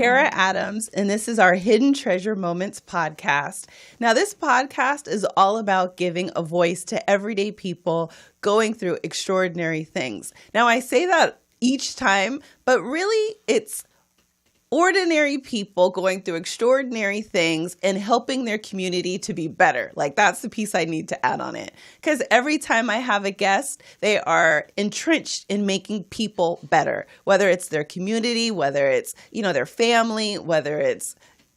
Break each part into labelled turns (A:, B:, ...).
A: Kara Adams, and this is our Hidden Treasure Moments podcast. Now, this podcast is all about giving a voice to everyday people going through extraordinary things. Now, I say that each time, but really it's ordinary people going through extraordinary things and helping their community to be better. Like, that's the piece I need to add on it. Because every time I have a guest, they are entrenched in making people better, whether it's their community, whether it's, their family, whether it's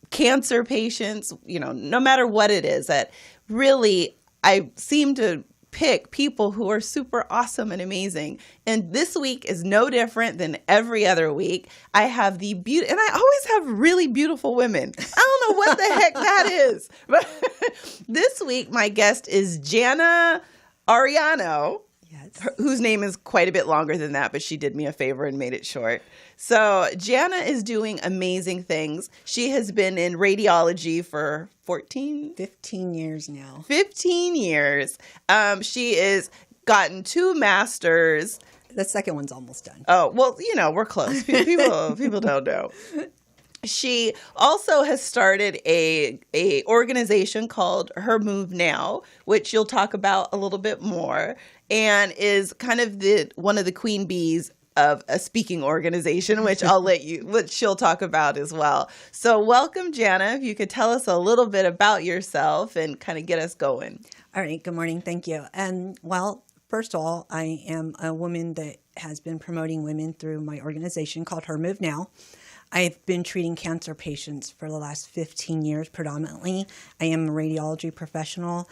A: cancer patients, no matter what it is, that really I seem to pick people who are super awesome and amazing. And this week is no different than every other week. I have the beauty, and I always have really beautiful women. I don't know what the heck that is. But this week, my guest is Jana Arellano, whose name is quite a bit longer than that, but she did me a favor and made it short. So Jana is doing amazing things. She has been in radiology for
B: 15 years now.
A: 15 years. She has gotten 2 masters.
B: The second one's almost done.
A: Oh, well, we're close. People don't know. She also has started a organization called Her Move Now, which you'll talk about a little bit more, and is kind of one of the queen bees of a speaking organization, which which she'll talk about as well. So welcome, Jana. If you could tell us a little bit about yourself and kind of get us going.
B: All right. Good morning. Thank you. And first of all, I am a woman that has been promoting women through my organization called Her Move Now. I've been treating cancer patients for the last 15 years predominantly. I am a radiology professional.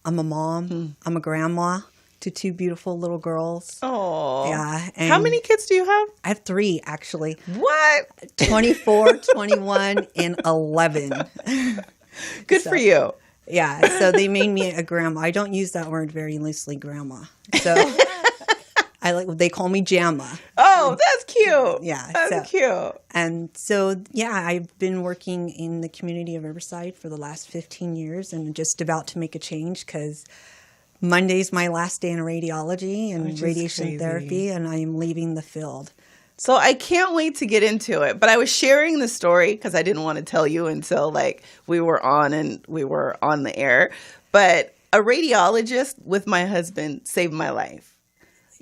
B: I'm a mom. I'm a grandma to 2 beautiful little girls.
A: Oh.
B: Yeah.
A: How many kids do you have?
B: I have 3, actually.
A: What?
B: 24, 21, and 11.
A: Good for you.
B: Yeah. So they made me a grandma. I don't use that word very loosely, grandma. So they call me Jamma.
A: Oh, that's cute.
B: Yeah.
A: That's cute.
B: And so, I've been working in the community of Riverside for the last 15 years and just about to make a change because Monday's my last day in radiology and radiation therapy, and I am leaving the field.
A: So I can't wait to get into it. But I was sharing the story because I didn't want to tell you until we were on the air. But a radiologist with my husband saved my life.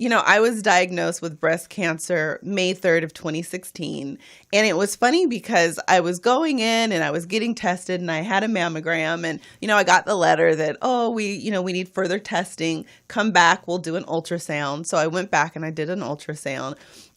A: I was diagnosed with breast cancer May 3rd of 2016. And it was funny because I was going in and I was getting tested and I had a mammogram and, I got the letter that, we need further testing. Come back, we'll do an ultrasound. So I went back and I did an ultrasound.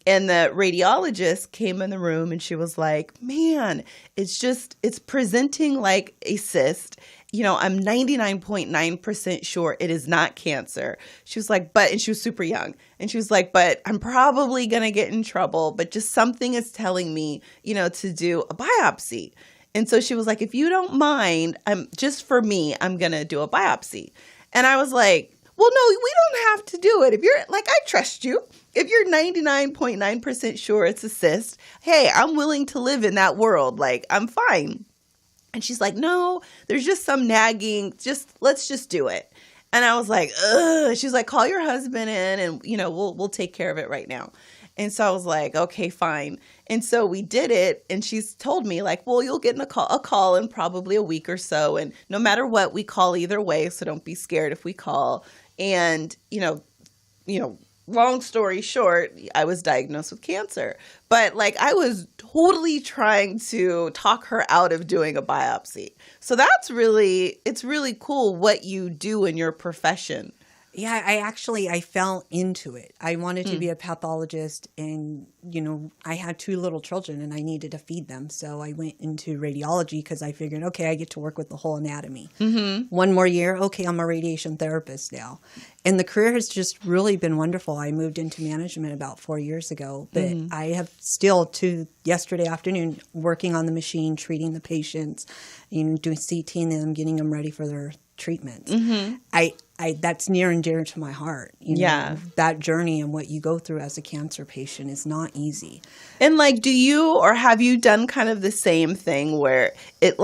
A: And the radiologist came in the room and she was like, man, it's presenting like a cyst. I'm 99.9% sure it is not cancer. She was like, and she was super young. And she was like, but I'm probably going to get in trouble. But just something is telling me, to do a biopsy. And so she was like, if you don't mind, I'm going to do a biopsy. And I was like, well, no, we don't have to do it. If you're I trust you. If you're 99.9% sure it's a cyst, hey, I'm willing to live in that world. I'm fine. And she's like, no, there's just some nagging. Let's just do it. And I was like, ugh. She's like, call your husband in and, we'll take care of it right now. And so I was like, okay, fine. And so we did it. And she's told me well, you'll get a call in probably a week or so. And no matter what, we call either way. So don't be scared if we call. And, long story short, I was diagnosed with cancer. But I was totally trying to talk her out of doing a biopsy. So it's really cool what you do in your profession.
B: Yeah, I fell into it. I wanted to be a pathologist and, I had 2 little children and I needed to feed them. So I went into radiology because I figured, okay, I get to work with the whole anatomy. Mm-hmm. 1 more year, okay, I'm a radiation therapist now. And the career has just really been wonderful. I moved into management about 4 years ago, but I have still to yesterday afternoon working on the machine, treating the patients, doing CTing them, getting them ready for their treatments. Mm-hmm. That's near and dear to my heart. That journey and what you go through as a cancer patient is not easy.
A: And do you or have you done kind of the same thing where it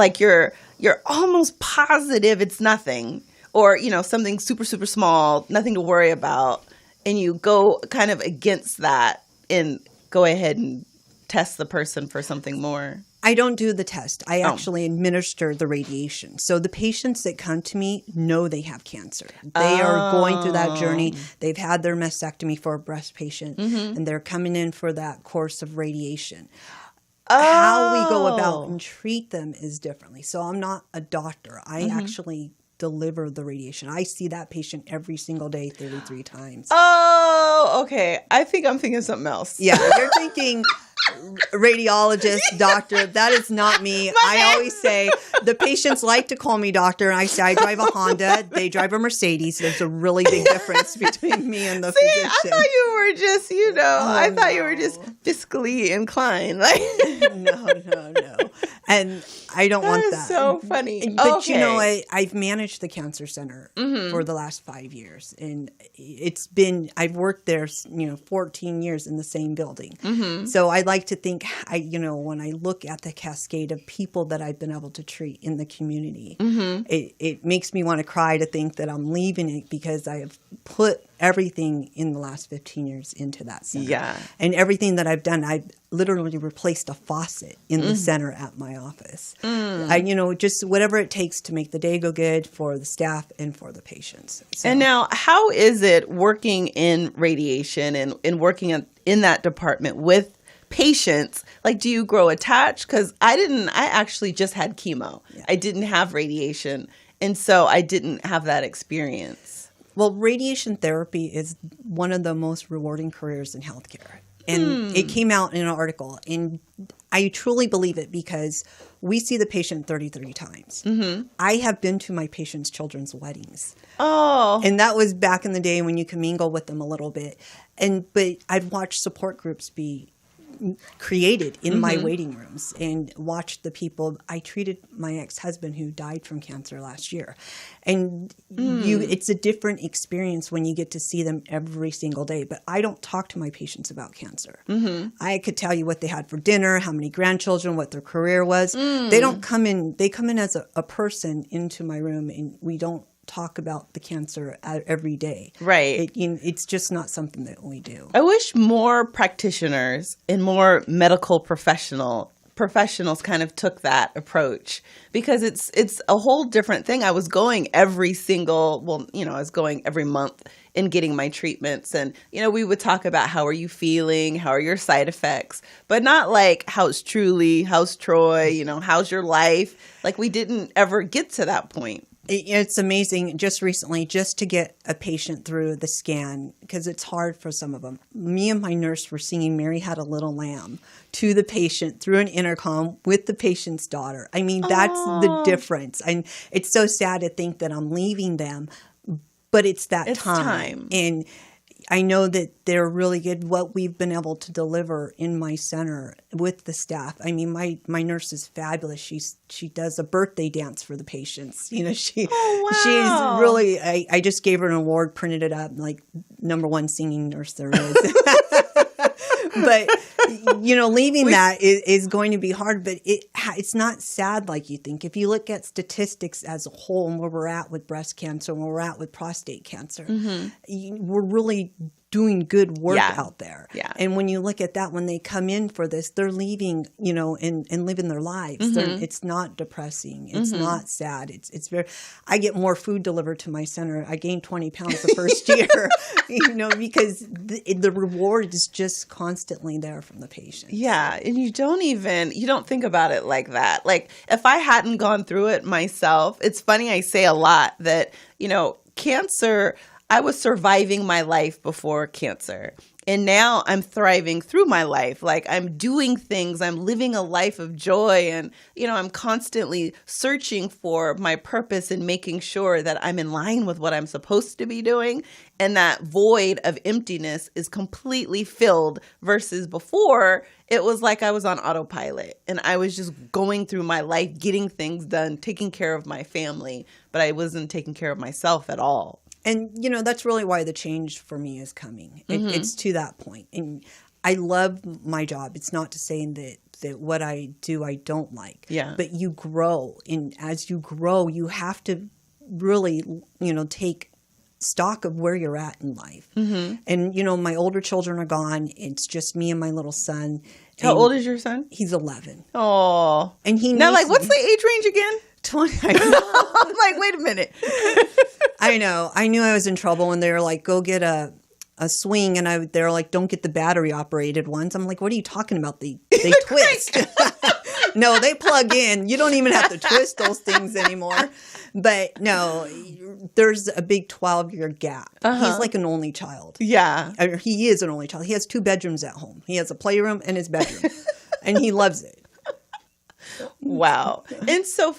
A: you're almost positive it's nothing or something super super small, nothing to worry about, and you go kind of against that and go ahead and test the person for something more?
B: I don't do the test. I actually administer the radiation. So the patients that come to me know they have cancer. They are going through that journey. They've had their mastectomy for a breast patient, and they're coming in for that course of radiation. How we go about and treat them is differently. So I'm not a doctor. I actually deliver the radiation. I see that patient every single day 33 times.
A: Oh, okay. I think I'm thinking something else.
B: Yeah, you're thinking radiologist, doctor. That is not me. I always say the patients like to call me doctor, and I say I drive a Honda. They drive a Mercedes. There's a really big difference between me and the physician.
A: I thought you were just, I thought you were just fiscally inclined. Like,
B: no. And I don't want that.
A: So funny.
B: But I've managed the cancer center for the last 5 years, and I've worked there, 14 years in the same building. So I like to think, when I look at the cascade of people that I've been able to treat in the community, it makes me want to cry to think that I'm leaving it because I have put everything in the last 15 years into that center.
A: Yeah.
B: And everything that I've done, I've literally replaced a faucet in the center at my office. Just whatever it takes to make the day go good for the staff and for the patients. So.
A: And now, how is it working in radiation and working in that department with patients? Like, do you grow attached? Because I actually just had chemo. Yeah. I didn't have radiation. And so I didn't have that experience.
B: Well, radiation therapy is one of the most rewarding careers in healthcare. And it came out in an article. And I truly believe it because we see the patient 33 times. I have been to my patients' children's weddings.
A: Oh.
B: And that was back in the day when you can mingle with them a little bit. But I've watched support groups be created in my waiting rooms and watched the people. I treated my ex-husband who died from cancer last year. And it's a different experience when you get to see them every single day. But I don't talk to my patients about cancer. I could tell you what they had for dinner, how many grandchildren, what their career was. They don't come in. They come in as a person into my room, and we don't talk about the cancer every day.
A: Right.
B: It's just not something that we do.
A: I wish more practitioners and more medical professionals kind of took that approach, because it's a whole different thing. I was going I was going every month and getting my treatments, and we would talk about how are you feeling, how are your side effects, but not like how's Troy, how's your life. Like, we didn't ever get to that point.
B: It's amazing. Just recently, just to get a patient through the scan, because it's hard for some of them. Me and my nurse were singing Mary Had a Little Lamb to the patient through an intercom with the patient's daughter. I mean, that's the difference. And it's so sad to think that I'm leaving them, but it's time. And I know that they're really good. What we've been able to deliver in my center with the staff. I mean, my nurse is fabulous. She does a birthday dance for the patients. She's really. I just gave her an award, printed it up, like #1 singing nurse there is. But leaving that is going to be hard. But it's not sad like you think. If you look at statistics as a whole and where we're at with breast cancer and where we're at with prostate cancer, we're really doing good work out there.
A: Yeah.
B: And when you look at that, when they come in for this, they're leaving, and living their lives. It's not depressing. It's not sad. It's very. I get more food delivered to my center. I gained 20 pounds the first year, because the reward is just constantly there from the patient.
A: Yeah, and you don't think about it like that. Like, if I hadn't gone through it myself, it's funny, I say a lot that, cancer, I was surviving my life before cancer. And now I'm thriving through my life. Like, I'm doing things, I'm living a life of joy, and, I'm constantly searching for my purpose and making sure that I'm in line with what I'm supposed to be doing. And that void of emptiness is completely filled, versus before it was like I was on autopilot and I was just going through my life, getting things done, taking care of my family, but I wasn't taking care of myself at all.
B: And, that's really why the change for me is coming. It's to that point. And I love my job. It's not to say that what I do I don't like.
A: Yeah.
B: But you grow. And as you grow, you have to really, take stock of where you're at in life. And, my older children are gone. It's just me and my little son.
A: How old is your son?
B: He's 11.
A: Oh.
B: And he
A: now,
B: needs
A: like, what's the age range again?
B: 20.
A: I'm like, wait a minute.
B: I know. I knew I was in trouble when they were like, go get a swing, and they're like, don't get the battery operated ones. I'm like, what are you talking about? They twist. No, they plug in. You don't even have to twist those things anymore. But no, there's a big 12-year gap. He's like an only child.
A: Yeah.
B: He is an only child. He has 2 bedrooms at home. He has a playroom and his bedroom. And he loves it.
A: Wow. And so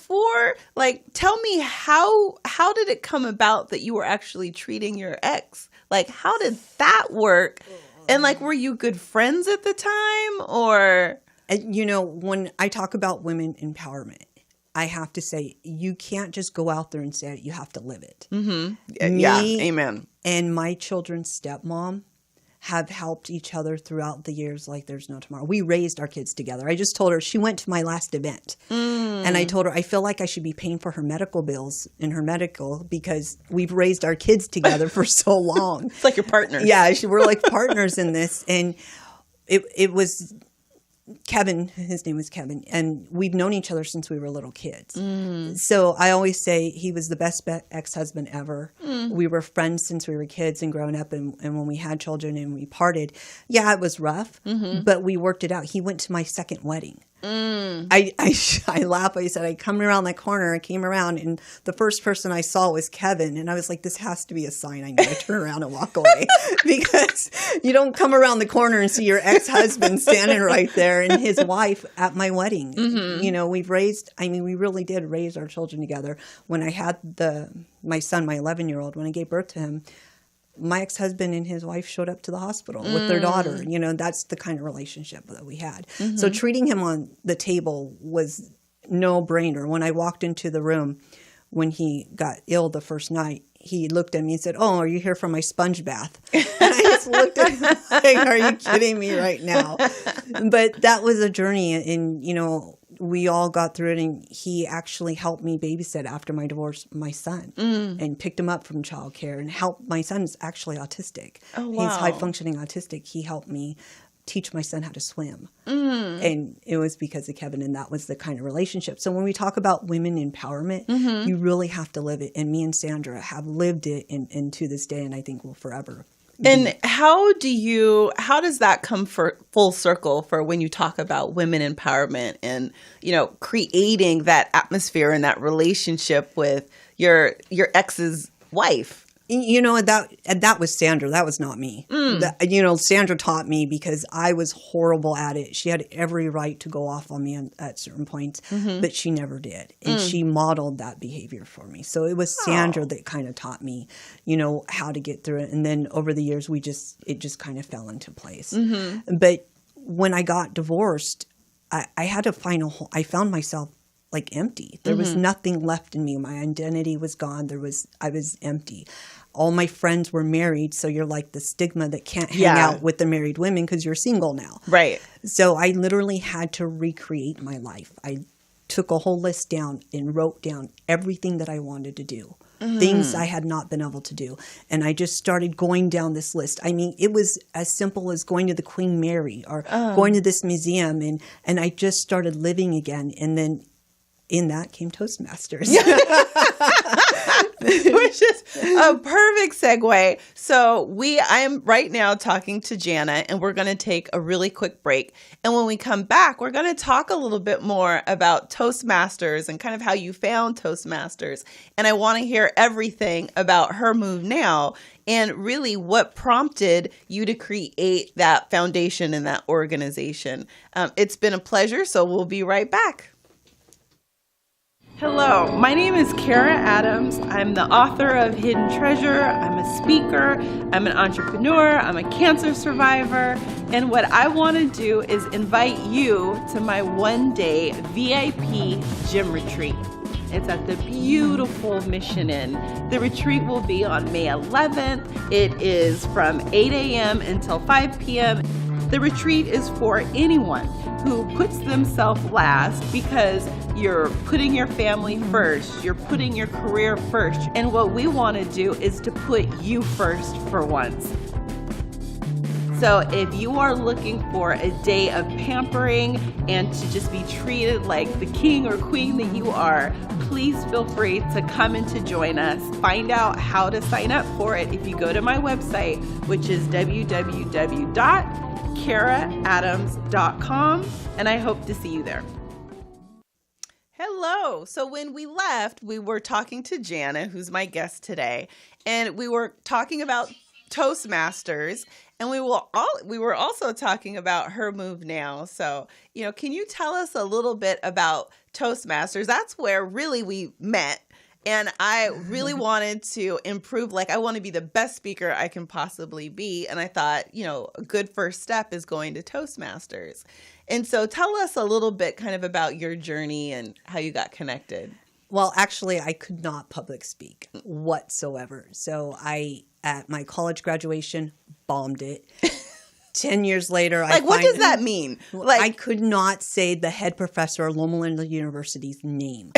A: tell me how did it come about that you were actually treating your ex? Like, how did that work? And like, were you good friends at the time, or?
B: You know, when I talk about women empowerment, I have to say, you can't just go out there and say it. You have to live it.
A: Mm-hmm. Yeah. Amen.
B: And my children's stepmom have helped each other throughout the years like there's no tomorrow. We raised our kids together. I just told her, she went to my last event. And I told her, I feel like I should be paying for her medical bills in her medical because we've raised our kids together for so long.
A: It's like your partners.
B: Yeah, we're like partners in this. And it was Kevin, his name was Kevin, and we've known each other since we were little kids. So I always say he was the best ex-husband ever. We were friends since we were kids and growing up, and when we had children and we parted, yeah, it was rough, but we worked it out. He went to my second wedding. I laugh. I said, I come around that corner. I came around, and the first person I saw was Kevin. And I was like, this has to be a sign. I need to turn around and walk away because you don't come around the corner and see your ex-husband standing right there and his wife at my wedding. You know, we really did raise our children together. When I had my son, my 11-year-old, when I gave birth to him, my ex-husband and his wife showed up to the hospital with their daughter. You know, that's the kind of relationship that we had. So treating him on the table was no brainer. When I walked into the room, when he got ill the first night, he looked at me and said, oh, are you here for my sponge bath? And I just looked at him like, are you kidding me right now? But that was a journey. And, you know, we all got through it, and he actually helped me babysit after my divorce my son and picked him up from childcare and helped. My son's actually autistic.
A: Oh, wow.
B: He's high-functioning autistic. He helped me teach my son how to swim. And it was because of Kevin, and that was the kind of relationship. So when we talk about women empowerment, you really have to live it. And me and Sandra have lived it and to this day, and I think will forever.
A: And how does that come full circle for when you talk about women empowerment and, you know, creating that atmosphere and that relationship with your ex's wife?
B: You know, that was Sandra. That was not me. You know, Sandra taught me because I was horrible at it. She had every right to go off on me at certain points, but she never did. And she modeled that behavior for me. So it was Sandra that kind of taught me, you know, how to get through it. And then over the years, it just kind of fell into place. But when I got divorced, I had to I found myself like empty. There was nothing left in me. My identity was gone. I was empty. All my friends were married, so you're like the stigma that can't hang out with the married women because you're single now.
A: Right.
B: So I literally had to recreate my life. I took a whole list down and wrote down everything that I wanted to do, things I had not been able to do. And I just started going down this list. I mean, it was as simple as going to the Queen Mary or going to this museum, and I just started living again. And then in that came Toastmasters.
A: Which is a perfect segue. So I am right now talking to Jana, and we're going to take a really quick break. And when we come back, we're going to talk a little bit more about Toastmasters and kind of how you found Toastmasters. And I want to hear everything about her move now and really what prompted you to create that foundation and that organization. It's been a pleasure, so we'll be right back. Hello, my name is Kara Adams. I'm the author of Hidden Treasure. I'm a speaker. I'm an entrepreneur. I'm a cancer survivor. And what I want to do is invite you to my one-day VIP gym retreat. It's at the beautiful Mission Inn. The retreat will be on May 11th. It is from 8 a.m. until 5 p.m. The retreat is for anyone who puts themselves last because you're putting your family first, you're putting your career first, and what we want to do is to put you first for once. So if you are looking for a day of pampering and to just be treated like the king or queen that you are, please feel free to come and to join us. Find out how to sign up for it if you go to my website, which is www.karaadams.com, and I hope to see you there. Hello. So when we left, we were talking to Jana, who's my guest today, and we were talking about Toastmasters, and we were also talking about her move now. So, can you tell us a little bit about Toastmasters? That's where really we met. And I really wanted to improve. I want to be the best speaker I can possibly be. And I thought, a good first step is going to Toastmasters. And so tell us a little bit kind of about your journey and how you got connected.
B: Well, actually, I could not public speak whatsoever. So at my college graduation, bombed it. 10 years later,
A: what does that mean?
B: I could not say the head professor of Loma Linda University's name.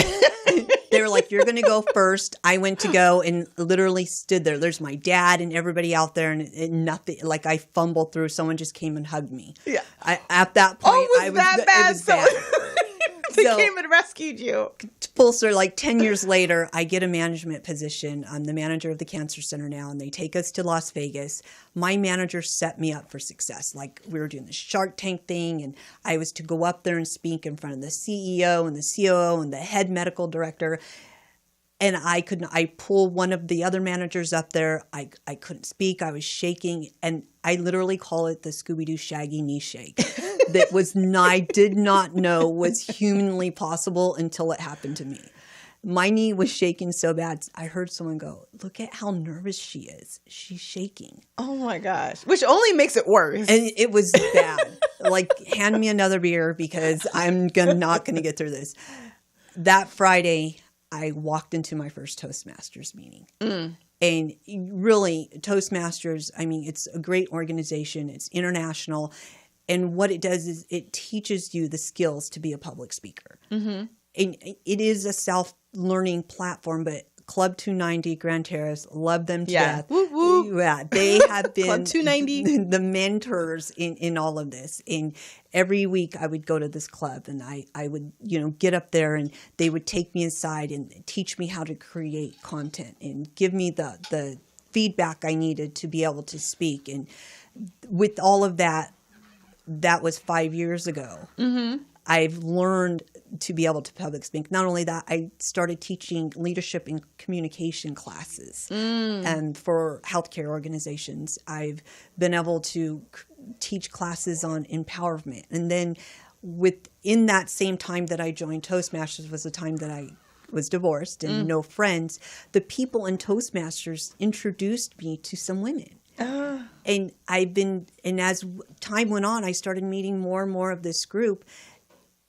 B: They were like, you're going to go first. I went to go and literally stood there. There's my dad and everybody out there and nothing. I fumbled through. Someone just came and hugged me.
A: Yeah.
B: At that point,
A: it was bad. They
B: So,
A: came and rescued you.
B: Full circle, 10 years later, I get a management position. I'm the manager of the cancer center now, and they take us to Las Vegas. My manager set me up for success. We were doing the Shark Tank thing, and I was to go up there and speak in front of the CEO and the COO and the head medical director. And I pulled one of the other managers up there. I couldn't speak. I was shaking. And I literally call it the Scooby-Doo Shaggy knee shake. I did not know was humanly possible until it happened to me. My knee was shaking so bad. I heard someone go, look at how nervous she is. She's shaking.
A: Oh my gosh. Which only makes it worse.
B: And it was bad. Hand me another beer because I'm not going to get through this. That Friday, I walked into my first Toastmasters meeting. And really, Toastmasters, it's a great organization. It's international. And what it does is it teaches you the skills to be a public speaker. Mm-hmm. And it is a self-learning platform, but Club 290, Grand Terrace, love them to death.
A: Woo, woo.
B: Yeah, they have been
A: Club 290.
B: the mentors in all of this. And every week I would go to this club and I would, get up there and they would take me inside and teach me how to create content and give me the feedback I needed to be able to speak. And with all of that was 5 years ago. Mm-hmm. I've learned to be able to public speak. Not only that, I started teaching leadership and communication classes. And for healthcare organizations, I've been able to teach classes on empowerment. And then within that same time that I joined Toastmasters was the time that I was divorced and no friends. The people in Toastmasters introduced me to some women. And as time went on, I started meeting more and more of this group.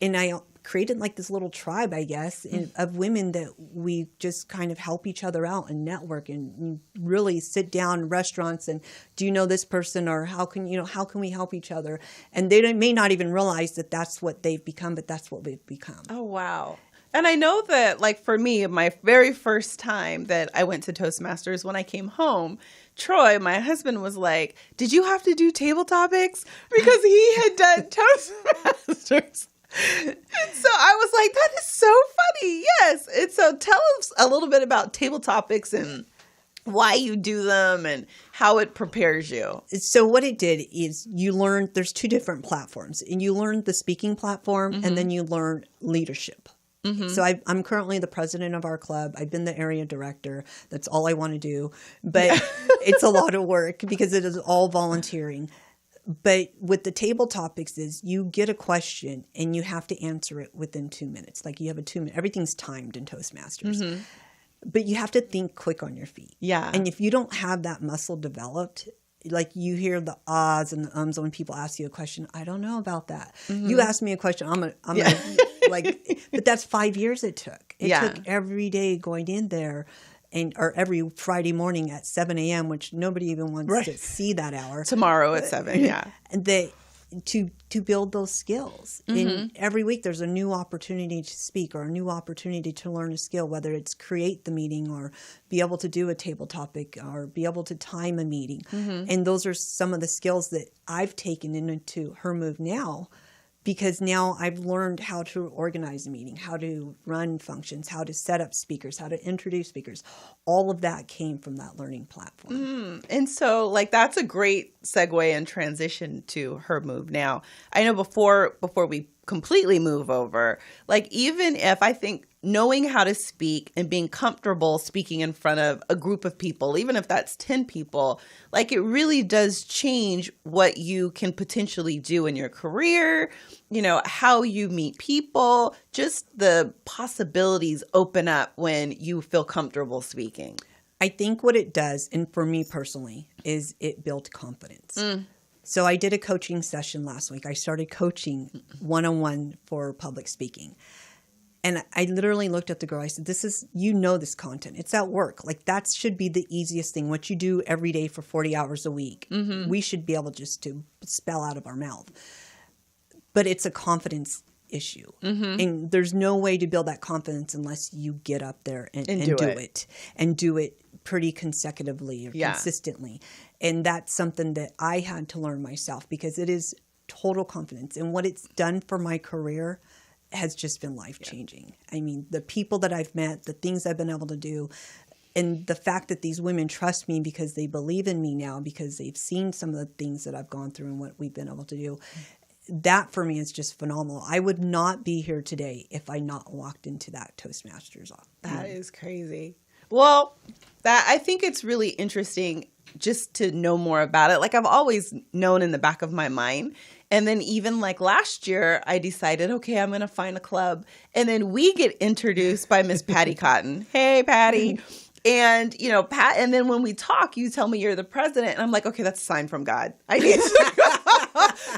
B: And I created this little tribe, I guess, of women that we just kind of help each other out and network and really sit down in restaurants and, do you know this person, or how can we help each other? And they may not even realize that that's what they've become, but that's what we've become.
A: Oh, wow. And I know that, for me, my very first time that I went to Toastmasters, when I came home, Troy, my husband, was like, did you have to do table topics? Because he had done Toastmasters. And so I was like, that is so funny. Yes. And so tell us a little bit about table topics and why you do them and how it prepares you.
B: So what it did is you learn there's two different platforms. And you learn the speaking platform and then you learn leadership. Mm-hmm. So I'm currently the president of our club. I've been the area director. That's all I want to do. But it's a lot of work because it is all volunteering. But with the table topics is you get a question and you have to answer it within 2 minutes. You have a 2 minute, everything's timed in Toastmasters. Mm-hmm. But you have to think quick on your feet. Yeah. And if you don't have that muscle developed, you hear the ahs and the ums when people ask you a question. I don't know about that. Mm-hmm. You ask me a question, I'm gonna but that's 5 years it took. It took every day going in there. Or every Friday morning at 7 a.m., which nobody even wants to see that hour.
A: Tomorrow at 7, yeah.
B: And to build those skills. And every week there's a new opportunity to speak or a new opportunity to learn a skill, whether it's create the meeting or be able to do a table topic or be able to time a meeting. And those are some of the skills that I've taken into Her Move Now, because now I've learned how to organize a meeting, how to run functions, how to set up speakers, how to introduce speakers. All of that came from that learning platform.
A: And so, like, that's a great segue and transition to Her Move Now. I know before we completely move over, like, even if I think knowing how to speak and being comfortable speaking in front of a group of people, even if that's 10 people, like, it really does change what you can potentially do in your career, you know, how you meet people, just the possibilities open up when you feel comfortable speaking.
B: I think what it does, and for me personally, is it built confidence. So I did a coaching session last week. I started coaching one-on-one for public speaking. And I literally looked at the girl. I said, this content. It's at work. Like, that should be the easiest thing. What you do every day for 40 hours a week, we should be able just to spell out of our mouth. But it's a confidence issue. And there's no way to build that confidence unless you get up there and do it. And do it pretty consecutively or consistently. And that's something that I had to learn myself, because it is total confidence. And what it's done for my career has just been life-changing. I mean, the people that I've met, the things I've been able to do, and the fact that these women trust me because they believe in me now, because they've seen some of the things that I've gone through and what we've been able to do, that for me is just phenomenal. I would not be here today if I not walked into that Toastmasters.
A: That is crazy. Well, I think it's really interesting just to know more about it. Like, I've always known in the back of my mind. And then even like last year, I decided, okay, I'm going to find a club. And then we get introduced by Miss Patty Cotton. Hey, Patty. And, you know, Pat, and then when we talk, you tell me you're the president. And I'm like, okay, that's a sign from God. I need to go.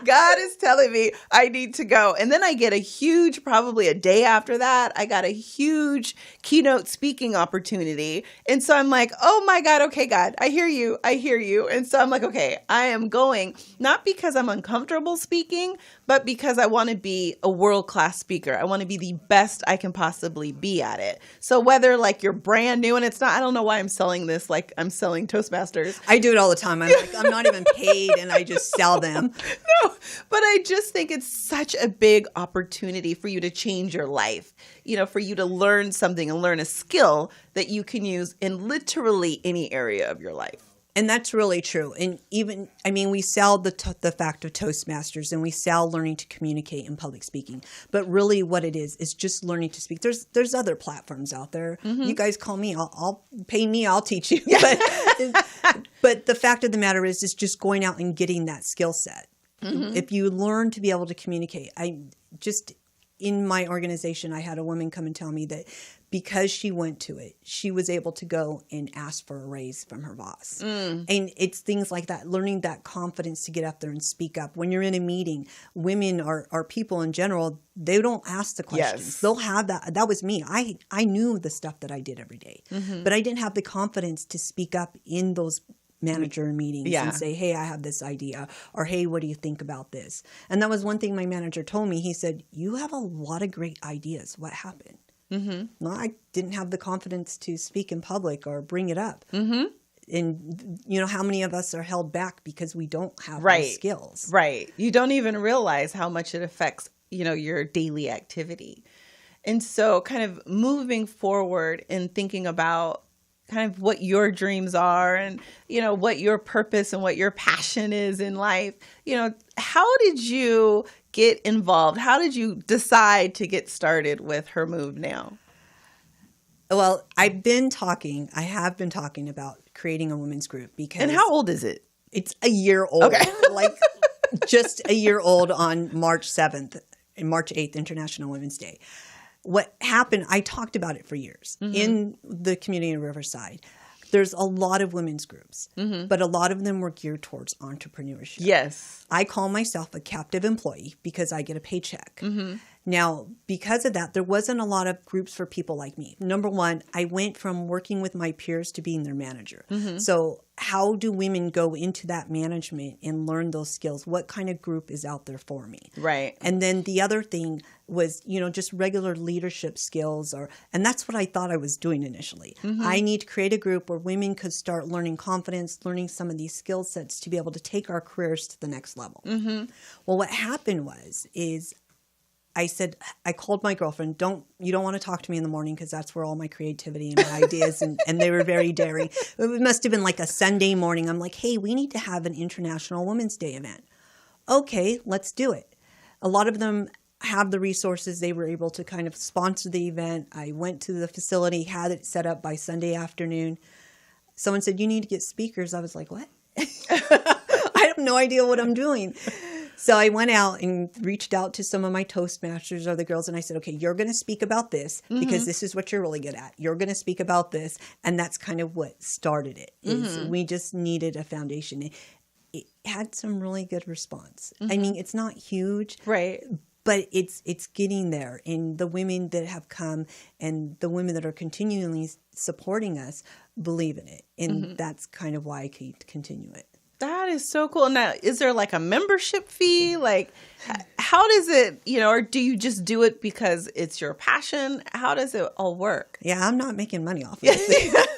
A: God is telling me I need to go. And then I get a huge, probably a day after that, I got a huge keynote speaking opportunity. And so I'm like, oh my God, okay, God, I hear you. I hear you. And so I'm like, okay, I am going, not because I'm uncomfortable speaking, but because I want to be a world-class speaker. I want to be the best I can possibly be at it. So whether like you're brand new and it's not, I don't know why I'm selling this like I'm selling Toastmasters.
B: I do it all the time. I'm not even paid, and I just sell them.
A: No, but I just think it's such a big opportunity for you to change your life, you know, for you to learn something and learn a skill that you can use in literally any area of your life.
B: And that's really true. And even, I mean, we sell the fact of Toastmasters, and we sell learning to communicate in public speaking. But really what it is just learning to speak. There's other platforms out there. You guys call me. I'll pay me. I'll teach you. But the fact of the matter is just going out and getting that skill set. If you learn to be able to communicate, in my organization, I had a woman come and tell me that because she went to it, she was able to go and ask for a raise from her boss. And it's things like that, learning that confidence to get up there and speak up. When you're in a meeting, women or people in general, they don't ask the questions.
A: Yes.
B: They'll have that. That was me. I knew the stuff that I did every day, but I didn't have the confidence to speak up in those manager meetings and say, hey, I have this idea, or hey, what do you think about this? And that was one thing my manager told me. He said, you have a lot of great ideas. What happened? No, I didn't have the confidence to speak in public or bring it up. And you know, how many of us are held back because we don't have those skills? Right.
A: You don't even realize how much it affects, you know, your daily activity. And so kind of moving forward and thinking about kind of what your dreams are and, you know, what your purpose and what your passion is in life. You know, how did you get involved? How did you decide to get started with Her Move Now?
B: Well, I have been talking about creating a women's group because.
A: And how old is it?
B: It's a year old.
A: Okay.
B: Like just a year old on March 7th and March 8th, International Women's Day. What happened, I talked about it for years in the community in Riverside. There's a lot of women's groups, but a lot of them were geared towards entrepreneurship.
A: Yes.
B: I call myself a captive employee because I get a paycheck. Now, because of that, there wasn't a lot of groups for people like me. Number one, I went from working with my peers to being their manager. So how do women go into that management and learn those skills? What kind of group is out there for me?
A: Right.
B: And then the other thing was, just regular leadership skills, and that's what I thought I was doing initially. I need to create a group where women could start learning confidence, learning some of these skill sets to be able to take our careers to the next level. Well, what happened is I called my girlfriend, you don't want to talk to me in the morning because that's where all my creativity and my ideas, and they were very daring. It must have been like a Sunday morning. I'm like, hey, we need to have an International Women's Day event. Okay, let's do it. A lot of them have the resources. They were able to kind of sponsor the event. I went to the facility, had it set up by Sunday afternoon. Someone said, you need to get speakers. I was like, what? I have no idea what I'm doing. So I went out and reached out to some of my Toastmasters or the girls, and I said, okay, you're going to speak about this because this is what you're really good at. You're going to speak about this. And that's kind of what started it. Is we just needed a foundation. It had some really good response. I mean, it's not huge.
A: Right.
B: But it's getting there. And the women that have come and the women that are continually supporting us believe in it. And that's kind of why I continue it.
A: That is so cool. Now, is there like a membership fee? Like, how does it, or do you just do it because it's your passion? How does it all work?
B: Yeah, I'm not making money off of it.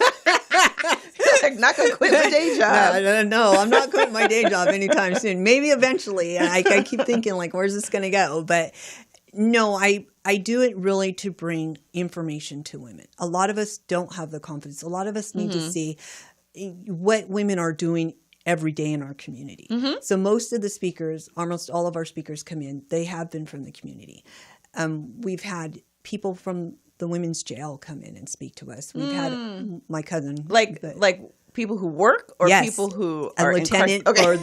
A: Like, not going to quit my day job.
B: No, I'm not quitting my day job anytime soon. Maybe eventually. I keep thinking, like, where's this going to go? But no, I do it really to bring information to women. A lot of us don't have the confidence. A lot of us need to see what women are doing every day in our community. So most of the speakers, almost all of our speakers come in, they have been from the community. We've had people from the women's jail come in and speak to us. We've had my cousin.
A: Like people who work or
B: yes,
A: people who
B: a
A: are
B: lieutenant
A: okay.
B: or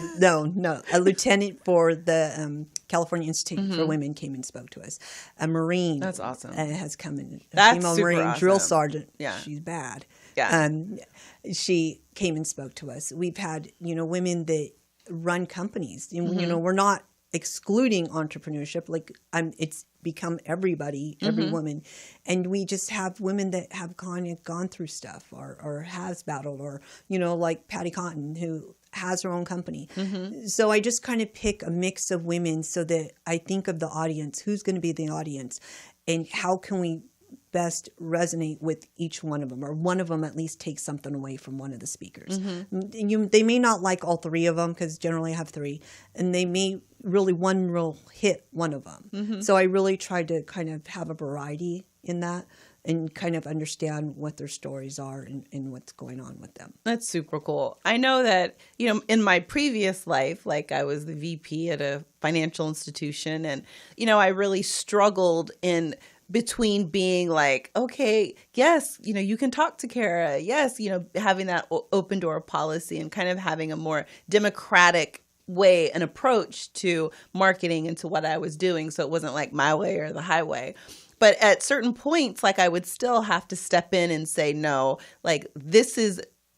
B: a lieutenant for the California Institute for Women came and spoke to us. A Marine.
A: That's awesome.
B: Has come in.
A: That's
B: female
A: super
B: Marine
A: awesome.
B: drill sergeant.
A: Yeah.
B: She's bad.
A: Yeah.
B: She came and spoke to us. We've had, women that run companies. And, we're not excluding entrepreneurship. Like it's become everybody, every woman. And we just have women that have gone through stuff or has battled or, like Patty Cotton, who has her own company. So I just kind of pick a mix of women so that I think of the audience, who's going to be the audience, and how can we best resonate with each one of them, or one of them at least take something away from one of the speakers. They may not like all three of them because generally I have three, and they may one will hit one of them. So I really try to kind of have a variety in that and kind of understand what their stories are and what's going on with them.
A: That's super cool. I know that, in my previous life, like I was the VP at a financial institution, and, I really struggled in between being like, okay, yes, you can talk to Kara. Yes, having that open door policy and kind of having a more democratic way and approach to marketing and to what I was doing. So it wasn't like my way or the highway. But at certain points, like I would still have to step in and say, no, like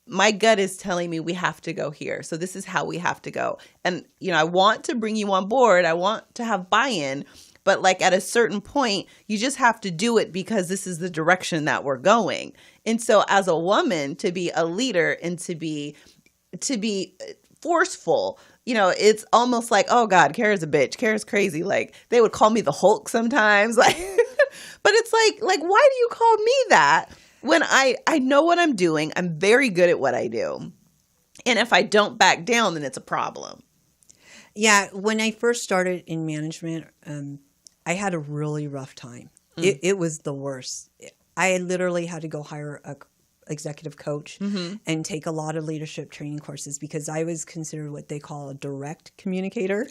A: my gut is telling me we have to go here. So this is how we have to go. And, I want to bring you on board. I want to have buy-in. But like at a certain point, you just have to do it because this is the direction that we're going. And so as a woman, to be a leader and to be forceful, it's almost like, oh God, Kara's a bitch. Kara's crazy. Like they would call me the Hulk sometimes. Like, but it's like, why do you call me that when I know what I'm doing? I'm very good at what I do. And if I don't back down, then it's a problem.
B: Yeah. When I first started in management, I had a really rough time. It was the worst. I literally had to go hire a executive coach and take a lot of leadership training courses because I was considered what they call a direct communicator.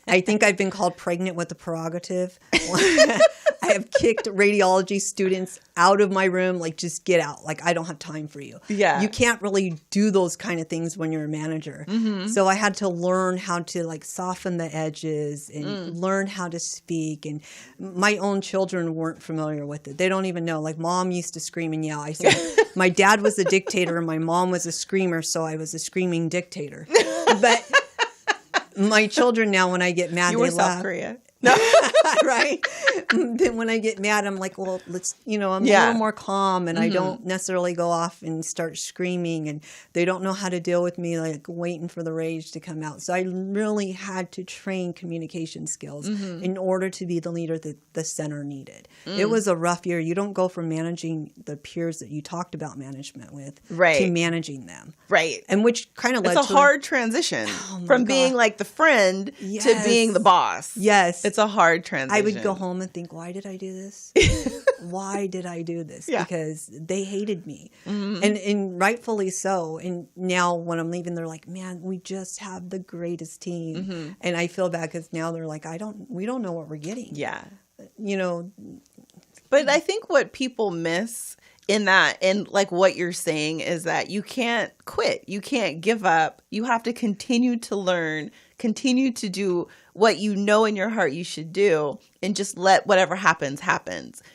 B: I think I've been called pregnant with a prerogative. I have kicked radiology students out of my room, like, just get out. Like, I don't have time for you.
A: Yeah.
B: You can't really do those kind of things when you're a manager. So I had to learn how to, like, soften the edges and learn how to speak. And my own children weren't familiar with it. They don't even know. Like, mom used to scream and yell. I said, my dad was a dictator and my mom was a screamer, so I was a screaming dictator. But my children now, when I get mad,
A: you were
B: they laugh.
A: South Korea.
B: Right? Then when I get mad, I'm like, well, let's, I'm a
A: Yeah.
B: little more calm, and I don't necessarily go off and start screaming, and they don't know how to deal with me, like waiting for the rage to come out. So I really had to train communication skills in order to be the leader that the center needed. It was a rough year. You don't go from managing the peers that you talked about management with to managing them.
A: Right.
B: And which kind of led to
A: It's a hard transition from being like the friend to being the boss.
B: Yes.
A: It's a hard transition.
B: I would go home and think, why did I do this? Why did I do this?
A: Yeah.
B: Because they hated me. And rightfully so. And now when I'm leaving, they're like, man, we just have the greatest team. And I feel bad because now they're like, we don't know what we're getting.
A: Yeah.
B: But
A: I think what people miss in that, and like what you're saying, is that you can't quit. You can't give up. You have to continue to learn, continue to do what you know in your heart you should do, and just let whatever happens.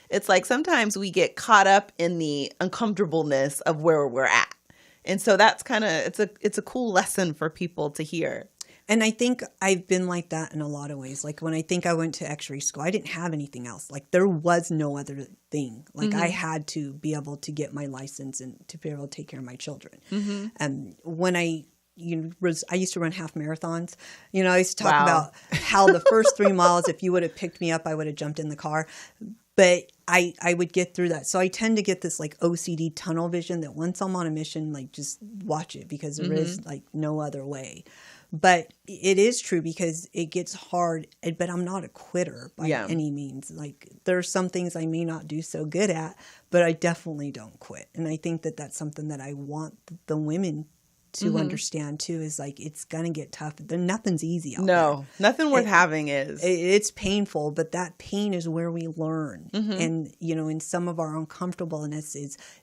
A: It's like sometimes we get caught up in the uncomfortableness of where we're at. And so that's kind of, it's a cool lesson for people to hear.
B: And I think I've been like that in a lot of ways. Like when I think I went to X-ray school, I didn't have anything else. Like there was no other thing. Like I had to be able to get my license and to be able to take care of my children. And when I used to run half marathons. I used to talk about how the first 3 miles, if you would have picked me up, I would have jumped in the car. But I would get through that. So I tend to get this like OCD tunnel vision that once I'm on a mission, like just watch it because there is like no other way. But it is true because it gets hard, but I'm not a quitter by any means. Like there are some things I may not do so good at, but I definitely don't quit. And I think that that's something that I want the women to understand too, is like, it's going to get tough. Nothing's easy out there.
A: No, nothing worth having is.
B: It's painful, but that pain is where we learn. And, in some of our uncomfortableness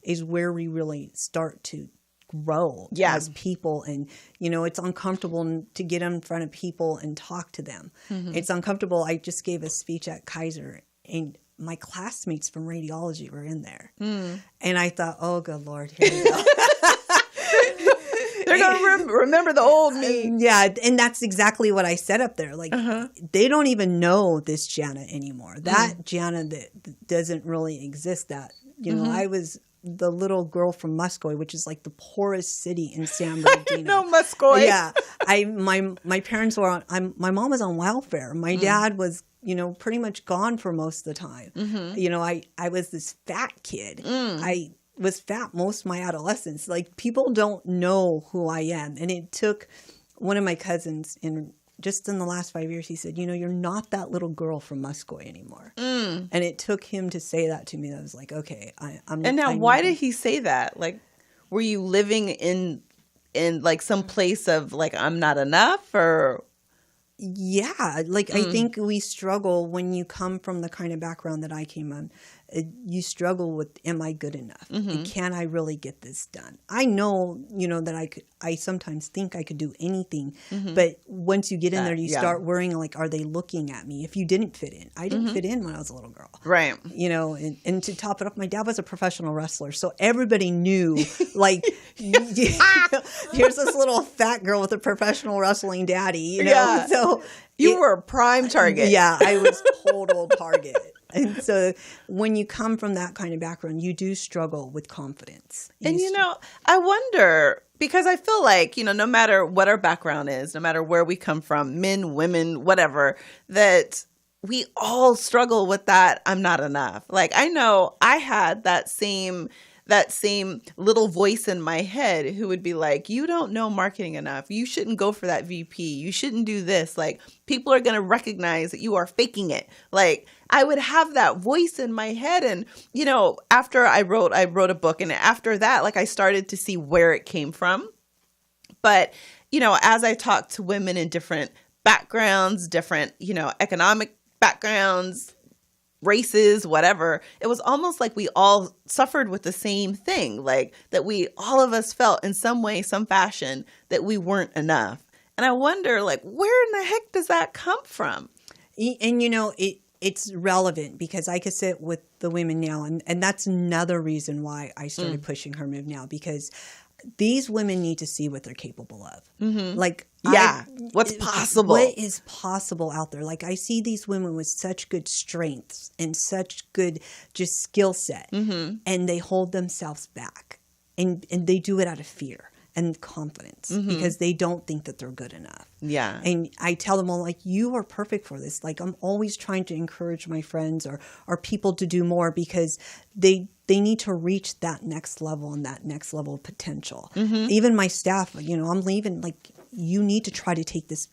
B: is where we really start to grow as people. And, it's uncomfortable to get in front of people and talk to them. It's uncomfortable. I just gave a speech at Kaiser, and my classmates from radiology were in there. And I thought, oh, good Lord, here we go.
A: They're going to remember the old me.
B: Yeah, and that's exactly what I said up there. Like, they don't even know this Jana anymore. That Jana that doesn't really exist. That, I was the little girl from Muscoy, which is like the poorest city in San Bernardino.
A: No, Muscoy.
B: Yeah. My parents were my mom was on welfare. My dad was, pretty much gone for most of the time. I was this fat kid. I was fat most of my adolescence. Like, people don't know who I am. And it took one of my cousins just in the last 5 years, he said, you're not that little girl from Muscoy anymore. And it took him to say that to me. I was like, okay, I'm.
A: And now, why did he say that? Like, were you living in like some place of like, I'm not enough, or?
B: Yeah, like I think we struggle when you come from the kind of background that I came on. You struggle with, am I good enough? Can I really get this done? I know, that I sometimes think I could do anything, but once you get in there, you start worrying, like, are they looking at me? If you didn't fit in. I didn't fit in when I was a little girl.
A: Right.
B: And to top it off, my dad was a professional wrestler, so everybody knew, like, here's this little fat girl with a professional wrestling daddy,
A: Yeah.
B: So
A: you were a prime target.
B: Yeah, I was total target. And so when you come from that kind of background, you do struggle with confidence.
A: And, I wonder, because I feel like, no matter what our background is, no matter where we come from, men, women, whatever, that we all struggle with that. I'm not enough. Like, I know I had that same little voice in my head who would be like, you don't know marketing enough. You shouldn't go for that VP. You shouldn't do this. Like, people are going to recognize that you are faking it. Like, I would have that voice in my head. And, after I wrote a book, and after that, like, I started to see where it came from. But, as I talked to women in different backgrounds, different, economic backgrounds, races, whatever, it was almost like we all suffered with the same thing, like that all of us felt in some way, some fashion, that we weren't enough. And I wonder, like, where in the heck does that come from?
B: And, it's relevant because I could sit with the women now, and that's another reason why I started pushing Her Move Now, because these women need to see what they're capable of. Like,
A: what's possible.
B: What is possible out there? Like, I see these women with such good strengths and such good just skill set, and they hold themselves back, and they do it out of fear and confidence because they don't think that they're good enough.
A: Yeah.
B: And I tell them all, like, you are perfect for this. Like, I'm always trying to encourage my friends or people to do more because they need to reach that next level and that next level of potential. Even my staff, you know, I'm leaving, like, you need to try to take this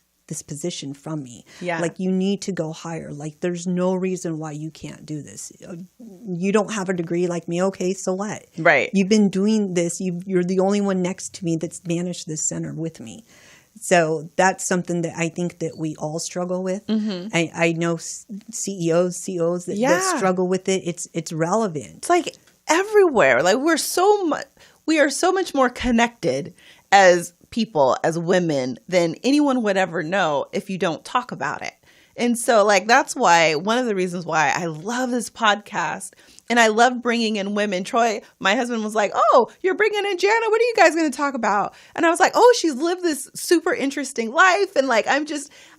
B: position from me.
A: Yeah.
B: Like, you need to go higher. Like, there's no reason why you can't do this. You don't have a degree like me. Okay, so what?
A: Right.
B: You've been doing this. You're the only one next to me that's managed this center with me. So that's something that I think that we all struggle with. I know CEOs, COs that struggle with it. It's relevant.
A: It's like everywhere. Like we are so much more connected as people, as women, than anyone would ever know if you don't talk about it. And so, like, that's why, one of the reasons why I love this podcast and I love bringing in women. Troy, my husband, was like, oh, you're bringing in Jana. What are you guys going to talk about? And I was like, oh, she's lived this super interesting life. And like,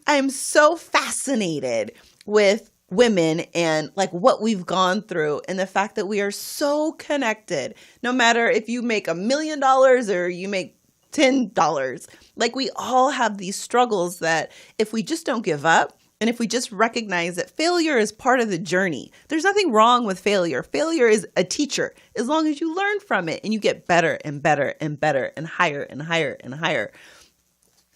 A: I'm so fascinated with women and like what we've gone through and the fact that we are so connected, no matter if you make $1 million or you make $10. Like, we all have these struggles that if we just don't give up and if we just recognize that failure is part of the journey, there's nothing wrong with failure. Failure is a teacher as long as you learn from it and you get better and better and better and higher and higher and higher.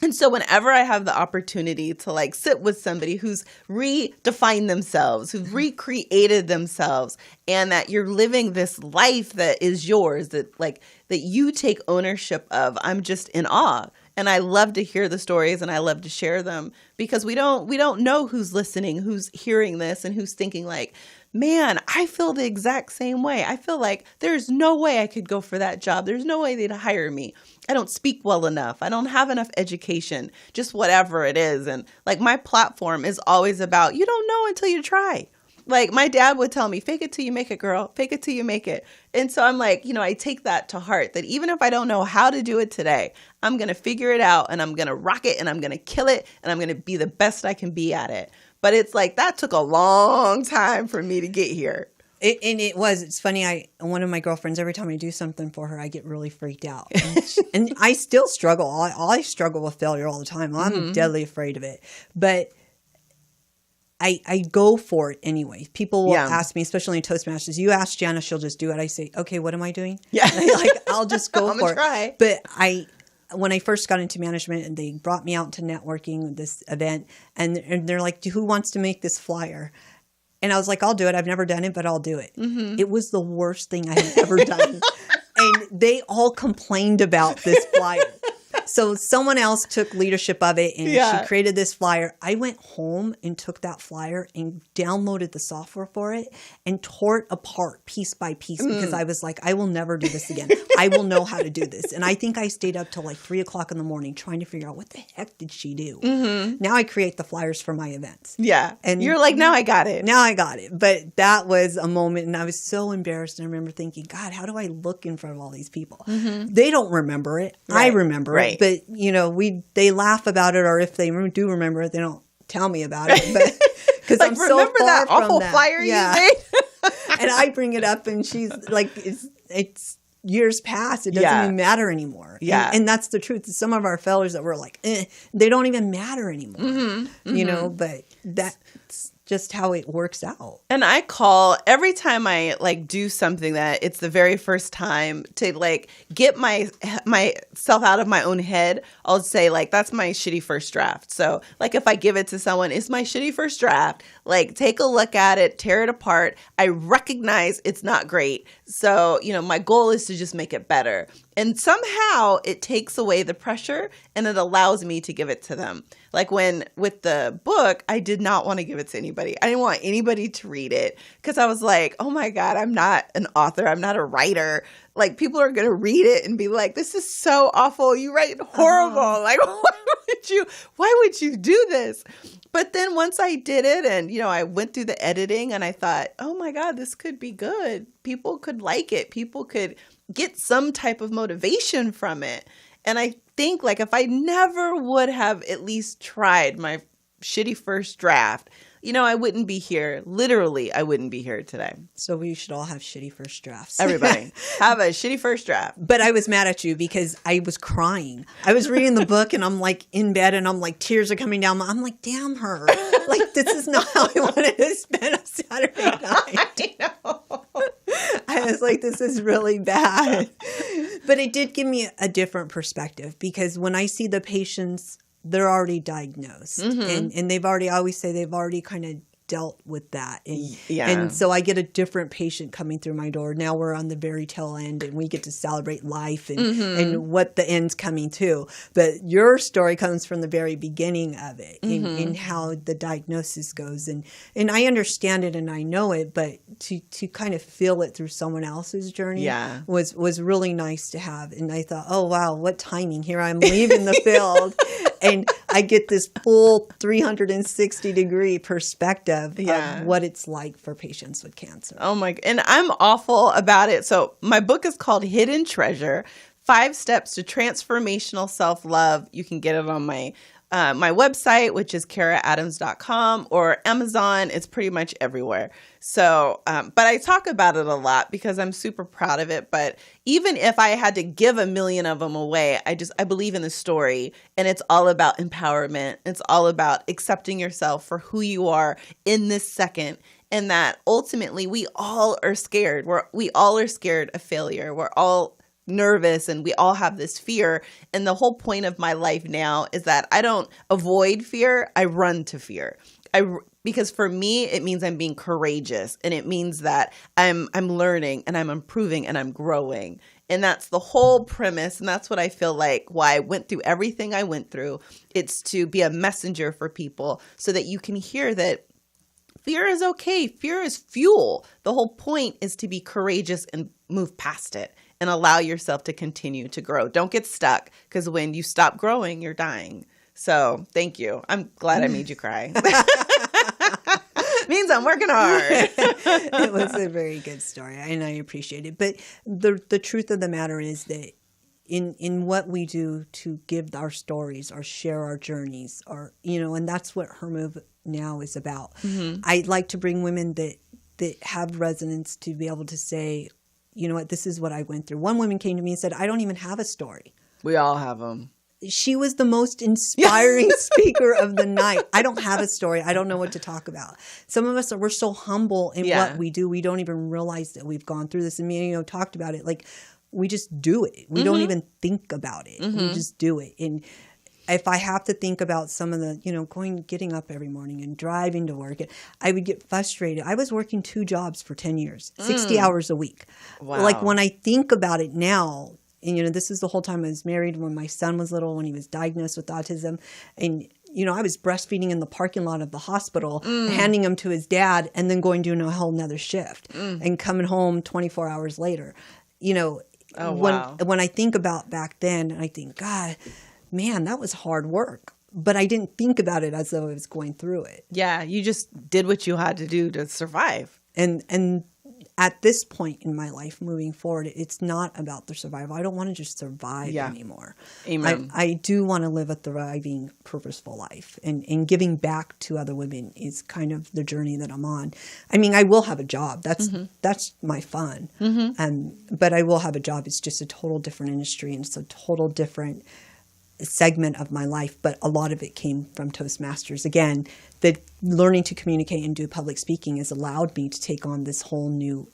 A: And so whenever I have the opportunity to like sit with somebody who's redefined themselves, who've recreated themselves, and that you're living this life that is yours, that you take ownership of, I'm just in awe. And I love to hear the stories and I love to share them because we don't know who's listening, who's hearing this and who's thinking like, man, I feel the exact same way. I feel like there's no way I could go for that job. There's no way they'd hire me. I don't speak well enough. I don't have enough education, just whatever it is. And like my platform is always about, you don't know until you try. Like my dad would tell me, fake it till you make it, girl. Fake it till you make it. And so I'm like, I take that to heart that even if I don't know how to do it today, I'm going to figure it out and I'm going to rock it and I'm going to kill it and I'm going to be the best I can be at it. But it's like that took a long time for me to get here.
B: It's funny. One of my girlfriends, every time I do something for her, I get really freaked out. And I still struggle. I struggle with failure all the time. I'm deadly afraid of it. But I go for it anyway. People will ask me, especially in Toastmasters, you ask Jana, she'll just do it. I say, okay, what am I doing?
A: Yeah.
B: Like, I'll just go for it.
A: Try.
B: But when I first got into management and they brought me out to networking, this event, and they're like, who wants to make this flyer? And I was like, I'll do it. I've never done it, but I'll do it. It was the worst thing I had ever done. And they all complained about this flyer. So someone else took leadership of it and she created this flyer. I went home and took that flyer and downloaded the software for it and tore it apart piece by piece because I was like, I will never do this again. I will know how to do this. And I think I stayed up till like 3:00 in the morning trying to figure out what the heck did she do. Now I create the flyers for my events.
A: Yeah. And you're like, now I got it.
B: Now I got it. But that was a moment and I was so embarrassed. And I remember thinking, God, how do I look in front of all these people? They don't remember it. Right. I remember it. But, they laugh about it, or if they do remember it, they don't tell me about it. But because
A: like,
B: I'm so
A: remember
B: far
A: that
B: from
A: awful
B: that.
A: flyer you made?
B: And I bring it up, and she's like, "It's years past. It doesn't even matter anymore."
A: Yeah,
B: and that's the truth. Some of our failures that were like, they don't even matter anymore. But that's just how it works out.
A: And I call every time I like do something that it's the very first time to like get myself out of my own head. I'll say like, that's my shitty first draft. So like if I give it to someone, it's my shitty first draft. Like take a look at it, tear it apart. I recognize it's not great. So, my goal is to just make it better. And somehow it takes away the pressure and it allows me to give it to them. Like with the book, I did not want to give it to anybody. I didn't want anybody to read it because I was like, oh my God, I'm not an author. I'm not a writer. Like people are going to read it and be like, this is so awful. You write horrible. Like why would you do this? But then once I did it and, I went through the editing and I thought, oh my God, this could be good. People could like it. People could get some type of motivation from it. And I think like if I never would have at least tried my shitty first draft, you know, I wouldn't be here. Literally, I wouldn't be here today.
B: So we should all have shitty first drafts.
A: Everybody have a shitty first draft.
B: But I was mad at you because I was crying. I was reading the book and I'm like in bed and I'm like tears are coming down. I'm like, damn her. Like, this is not how I wanted to spend a Saturday night.
A: I know.
B: I was like, this is really bad. But it did give me a different perspective because when I see the patients, they're already diagnosed and they've already, I always say they've already kind of dealt with that. And so I get a different patient coming through my door. Now we're on the very tail end and we get to celebrate life and what the end's coming to. But your story comes from the very beginning of it in how the diagnosis goes. And I understand it and I know it, but to kind of feel it through someone else's journey was really nice to have. And I thought, oh, wow, what timing. Here I'm leaving the field. And I get this full 360-degree perspective of what it's like for patients with cancer.
A: Oh my, and I'm awful about it. So my book is called Hidden Treasure, 5 Steps to Transformational Self-Love. You can get it on my website, which is karaadams.com, or Amazon. It's pretty much everywhere. So, but I talk about it a lot because I'm super proud of it. But even if I had to give 1 million of them away, I believe in the story, and it's all about empowerment. It's all about accepting yourself for who you are in this second. And that ultimately we all are scared. We all are scared of failure. We're all nervous and we all have this fear. And the whole point of my life now is that I don't avoid fear. I run to fear. Because for me, it means I'm being courageous, and it means that I'm learning and I'm improving and I'm growing. And that's the whole premise. And that's what I feel like why I went through everything I went through. It's to be a messenger for people so that you can hear that fear is okay. Fear is fuel. The whole point is to be courageous and move past it and allow yourself to continue to grow. Don't get stuck, because when you stop growing, you're dying. So thank you. I'm glad I made you cry. Means I'm working hard.
B: It was a very good story, and I appreciate it. But the truth of the matter is that in what we do to give our stories or share our journeys, or and that's what Her Move now is about. I'd like to bring women that have resonance to be able to say, you know what, this is what I went through. One woman came to me and said, I don't even have a story.
A: We all have them.
B: She was the most inspiring speaker of the night. I don't have a story. I don't know what to talk about. Some of us we're so humble in what we do. We don't even realize that we've gone through this. And me, talked about it. Like, we just do it. We don't even think about it. We just do it. And if I have to think about some of the, getting up every morning and driving to work, I would get frustrated. I was working 2 jobs for 10 years, 60 hours a week.
A: Wow.
B: Like, when I think about it now, and, this is the whole time I was married, when my son was little, when he was diagnosed with autism. And, I was breastfeeding in the parking lot of the hospital, handing him to his dad, and then going doing a whole nother shift and coming home 24 hours later. When I think about back then, I think, God, man, that was hard work. But I didn't think about it as though I was going through it. Yeah,
A: you just did what you had to do to survive.
B: And at this point in my life, moving forward, it's not about the survival. I don't want to just survive anymore.
A: Amen.
B: I do want to live a thriving, purposeful life. And giving back to other women is kind of the journey that I'm on. I mean, I will have a job. That's my fun. But I will have a job. It's just a total different industry, and it's a total different segment of my life, but a lot of it came from Toastmasters. Again, the learning to communicate and do public speaking has allowed me to take on this whole new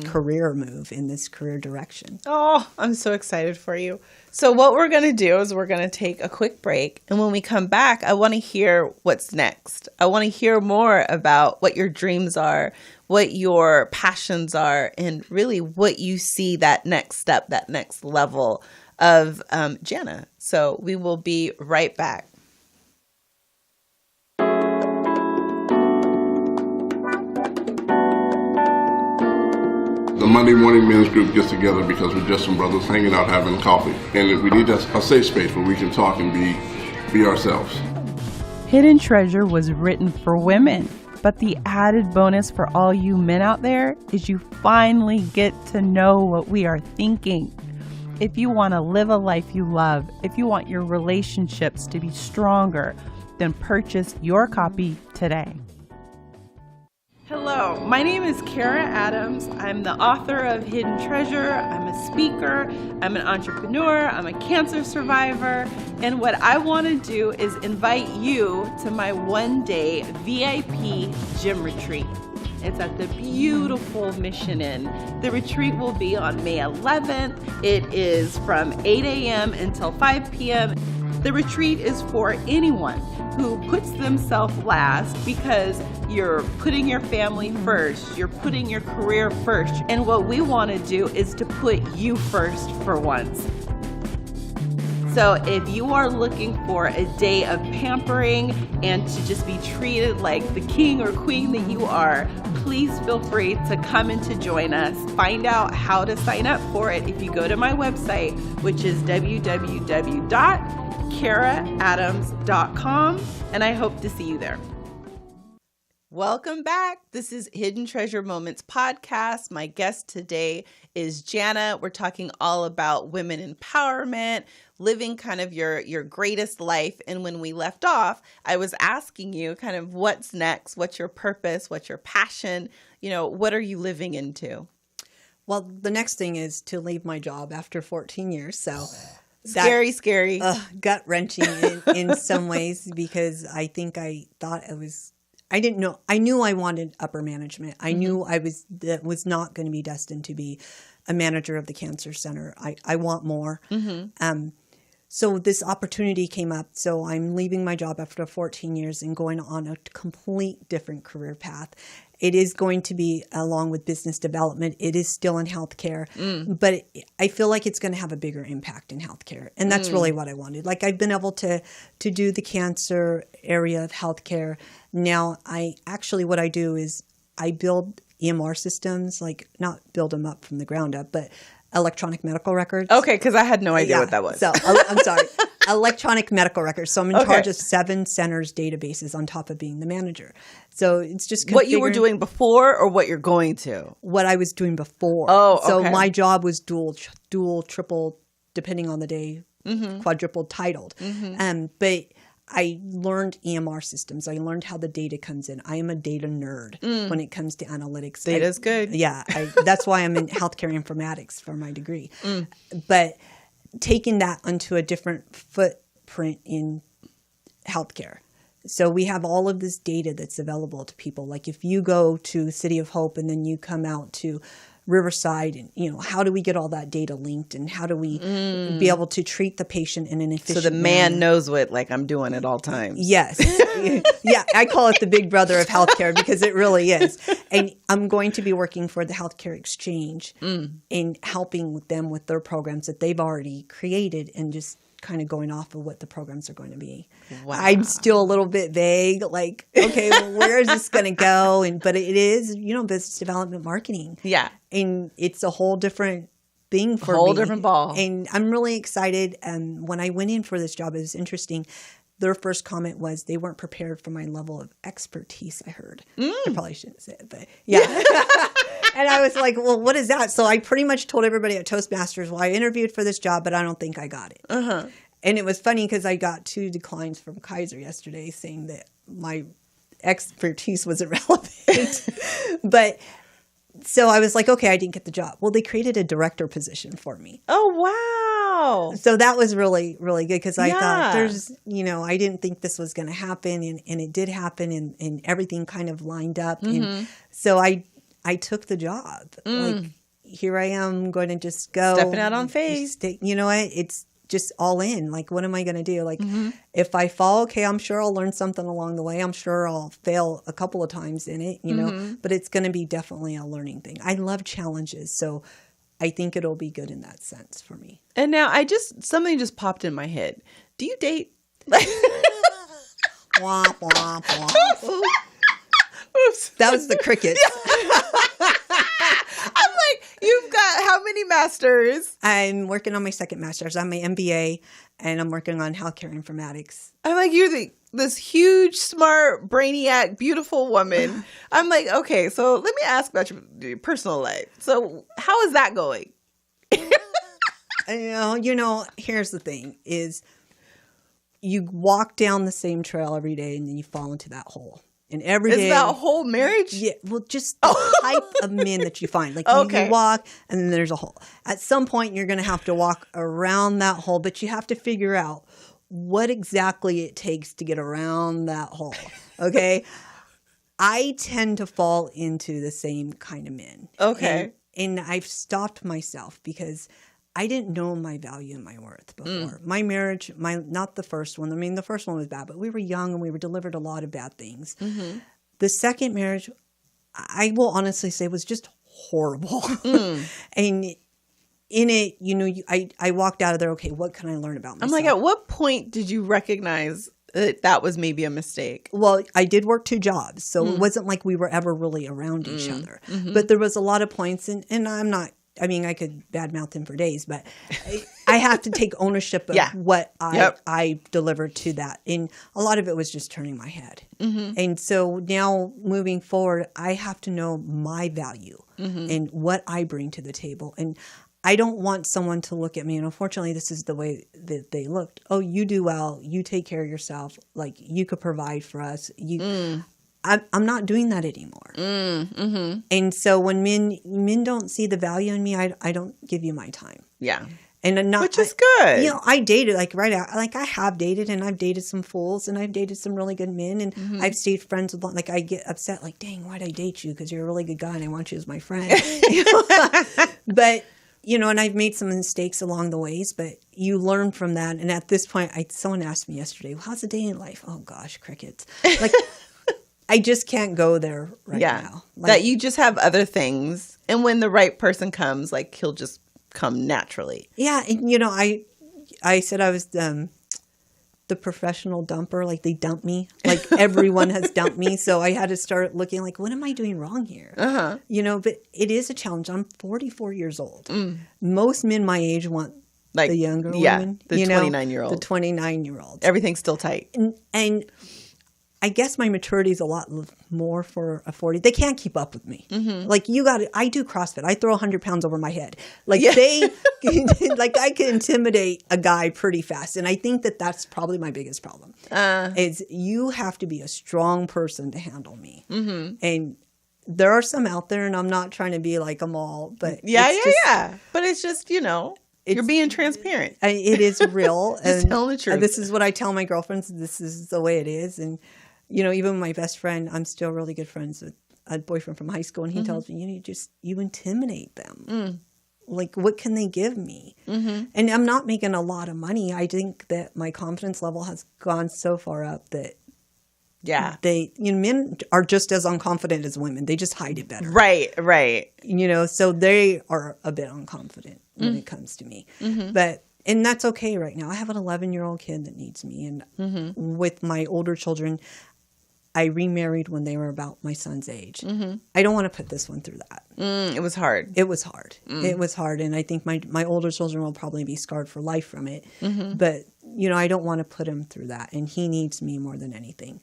B: career move in this career direction.
A: Oh, I'm so excited for you. So what we're going to do is we're going to take a quick break. And when we come back, I want to hear what's next. I want to hear more about what your dreams are, what your passions are, and really what you see that next step, that next level of Jana. So we will be right back.
C: The Monday morning men's group gets together because we're just some brothers hanging out having coffee. And we need a safe space where we can talk and be ourselves.
D: Hidden Treasure was written for women. But the added bonus for all you men out there is you finally get to know what we are thinking. If you want to live a life you love, if you want your relationships to be stronger, then purchase your copy today. Hello, my name is Kara Adams. I'm the author of Hidden Treasure. I'm a speaker. I'm an entrepreneur. I'm a cancer survivor. And what I want to do is invite you to my one-day VIP gym retreat. It's at the beautiful Mission Inn. The retreat will be on May 11th. It is from 8 a.m. until 5 p.m. The retreat is for anyone who puts themselves last because you're putting your family first, you're putting your career first. And what we want to do is to put you first for once. So if you are looking for a day of pampering and to just be treated like the king or queen that you are, please feel free to come and to join us. Find out how to sign up for it if you go to my website, which is www.karaadams.com, and I hope to see you there.
A: Welcome back. This is Hidden Treasure Moments podcast. My guest today is Jana. We're talking all about women empowerment, living kind of your greatest life. And when we left off, I was asking you kind of what's next, what's your purpose, what's your passion, what are you living into?
B: Well, the next thing is to leave my job after 14 years. So
A: scary.
B: Gut wrenching in some ways, because I think I didn't know. I knew I wanted upper management. I knew that was not going to be destined to be a manager of the cancer center. I want more. So this opportunity came up. So I'm leaving my job after 14 years and going on a complete different career path. It is going to be along with business development. It is still in healthcare, but I feel like it's going to have a bigger impact in healthcare. And that's really what I wanted. Like, I've been able to do the cancer area of healthcare. Now, what I do is I build EMR systems, like not build them up from the ground up, but electronic medical records.
A: Okay, because I had no idea what that was.
B: So I'm sorry. Electronic medical records. So I'm in charge of 7 centers' databases on top of being the manager. So it's just
A: what you were doing before or what you're going to?
B: What I was doing before.
A: Oh, okay.
B: So my job was dual, triple, depending on the day, quadruple titled. But I learned EMR systems. I learned how the data comes in. I am a data nerd when it comes to analytics.
A: Data's good.
B: Yeah. That's why I'm in healthcare informatics for my degree. But taking that onto a different footprint in healthcare. So we have all of this data that's available to people. Like if you go to City of Hope and then you come out to Riverside, and how do we get all that data linked, and how do we be able to treat the patient in an efficient
A: So the man
B: manner?
A: knows what I'm doing at all times.
B: Yes. Yeah, I call it the big brother of healthcare because it really is. And I'm going to be working for the Healthcare Exchange in helping with them with their programs that they've already created, and just kind of going off of what the programs are going to be.
A: Wow.
B: I'm still a little bit vague, like, okay, well, where is this going to go? But it is, business development marketing.
A: Yeah.
B: And it's a whole different thing for me.
A: Whole different ball.
B: And I'm really excited. And when I went in for this job, it was interesting. Their first comment was they weren't prepared for my level of expertise, I heard. I probably shouldn't say it, but yeah. And I was like, well, what is that? So I pretty much told everybody at Toastmasters, well, I interviewed for this job, but I don't think I got it. And it was funny because I got 2 declines from Kaiser yesterday saying that my expertise was irrelevant. But so I was like, okay, I didn't get the job. Well, they created a director position for me.
A: Oh, wow.
B: So that was really, really good because I thought I didn't think this was going to happen. And it did happen, and everything kind of lined up. And so I took the job. Like, here I am going to just go.
A: Stepping out on faith.
B: You know what? It's just all in. Like, what am I going to do? Like, if I fall, okay, I'm sure I'll learn something along the way. I'm sure I'll fail a couple of times in it, but it's going to be definitely a learning thing. I love challenges. So I think it'll be good in that sense for me.
A: And now something just popped in my head. Do you date?
B: Womp, womp, womp.
A: Oops.
B: That was the crickets.
A: I'm like, you've got how many masters?
B: I'm working on my second master's. I'm my MBA, and I'm working on healthcare informatics.
A: I'm like, you're this huge, smart, brainiac, beautiful woman. I'm like, okay, so let me ask about your personal life. So how is that going?
B: Here's the thing is you walk down the same trail every day and then you fall into that hole. And every day.
A: Is that whole marriage?
B: Yeah. Well, just the type of men that you find. Like you walk and then there's a hole. At some point you're going to have to walk around that hole, but you have to figure out what exactly it takes to get around that hole. Okay. I tend to fall into the same kind of men.
A: Okay.
B: And I've stopped myself because I didn't know my value and my worth before. My marriage, not the first one. I mean, the first one was bad, but we were young and we were delivered a lot of bad things. Mm-hmm. The second marriage, I will honestly say, was just horrible. And in it, I walked out of there, okay, what can I learn about myself?
A: I'm like, at what point did you recognize that was maybe a mistake?
B: Well, I did work 2 jobs, so it wasn't like we were ever really around each other. Mm-hmm. But there was a lot of points, and I'm not, I mean, I could badmouth him for days, but I have to take ownership of what I delivered to that. And a lot of it was just turning my head. Mm-hmm. And so now moving forward, I have to know my value and what I bring to the table. And I don't want someone to look at me, and unfortunately, this is the way that they looked. Oh, you do well. You take care of yourself. Like, you could provide for us. I'm not doing that anymore. Mm-hmm. And so when men don't see the value in me, I don't give you my time.
A: Yeah.
B: And
A: which is good.
B: I dated I have dated, and I've dated some fools, and I've dated some really good men, and I've stayed friends with, like, I get upset, like, dang, why'd I date you? Because you're a really good guy and I want you as my friend. But, and I've made some mistakes along the ways, but you learn from that. And at this point, someone asked me yesterday, well, how's the day in life? Oh gosh, crickets. Like, I just can't go there now. Like,
A: that you just have other things. And when the right person comes, like, he'll just come naturally.
B: Yeah. And, I said I was the professional dumper. Like, they dump me. Like, everyone has dumped me. So I had to start looking like, what am I doing wrong here? Uh-huh. But it is a challenge. I'm 44 years old. Most men my age want the younger women.
A: The 29-year-old.
B: The 29-year-old.
A: Everything's still tight.
B: And I guess my maturity is a lot more for a 40. They can't keep up with me. Mm-hmm. Like, I do CrossFit. I throw 100 pounds over my head. Like, I can intimidate a guy pretty fast. And I think that that's probably my biggest problem. Is you have to be a strong person to handle me. Mm-hmm. And there are some out there, and I'm not trying to be like them all, but
A: yeah. But it's just, you're being transparent.
B: It is real.
A: Just telling the truth.
B: This is what I tell my girlfriends. This is the way it is. And even my best friend, I'm still really good friends with a boyfriend from high school, and he tells me, you intimidate them. Like, what can they give me? Mm-hmm. And I'm not making a lot of money. I think that my confidence level has gone so far up that men are just as unconfident as women. They just hide it better.
A: Right.
B: So they are a bit unconfident when it comes to me. Mm-hmm. And that's okay right now. I have an 11-year-old kid that needs me. And with my older children, I remarried when they were about my son's age. Mm-hmm. I don't want to put this one through that.
A: It was hard.
B: It was hard. It was hard. And I think my older children will probably be scarred for life from it. Mm-hmm. But, I don't want to put him through that. And he needs me more than anything.